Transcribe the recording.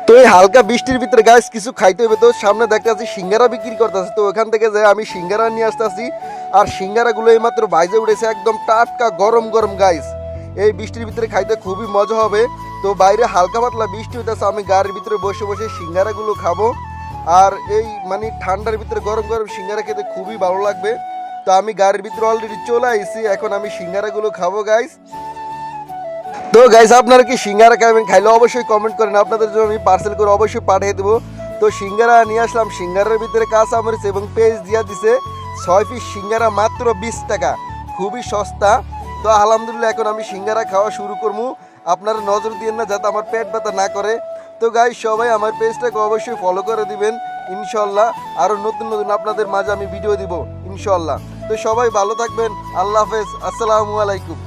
তো এই হালকা বৃষ্টির ভিতরে গাইস কিছু খাইতে হবে, তো সামনে দেখতে আছি সিঙ্গারা বিক্রি করতেছে, তো ওখান থেকে যাই আমি সিঙ্গারা নিয়ে আসতেছি। আর সিঙ্গারাগুলো এই মাত্র বাইজে উঠেছে, একদম টাটকা গরম গরম গাইস। এই বৃষ্টির ভিতরে খাইতে খুবই মজা হবে। তো বাইরে হালকা পাতলা বৃষ্টি হইতেছে, আমি গাড়ির ভিতরে বসে বসে সিঙ্গারাগুলো খাবো। আর এই মানে ঠান্ডার ভিতরে গরম গরম সিঙ্গারা খেতে খুবই ভালো লাগবে। তো আমি গাড়ির ভিতরে অলরেডি চলে আইছি, এখন আমি সিঙ্গারাগুলো খাবো গাইস। তো গাইস আপনারা কি সিঙ্গারা খাবেন? খাইলে অবশ্যই কমেন্ট করেন, আপনাদের জন্য আমি পার্সেল করে অবশ্যই পাঠিয়ে দেবো। তো সিঙ্গারা নিয়ে আসলাম, সিঙ্গারার ভিতরে কাঁচামরিচ এবং পেঁয়াজ দিয়া দিছে। 6 পিস সিঙ্গারা মাত্র 20 টাকা, খুবই সস্তা। তো আলহামদুলিল্লাহ এখন আমি সিঙ্গারা খাওয়া শুরু করবো। আপনারা নজর দিয়েন না যাতে আমার পেট ব্যথা না করে। তো গাইস সবাই আমার পেজটাকে অবশ্যই ফলো করে দিবেন ইনশাল্লাহ। আরও নতুন নতুন আপনাদের মাঝে আমি ভিডিও দিব ইনশাল্লাহ। তো সবাই ভালো থাকবেন, আল্লাহ হাফেজ, আসসালামু আলাইকুম।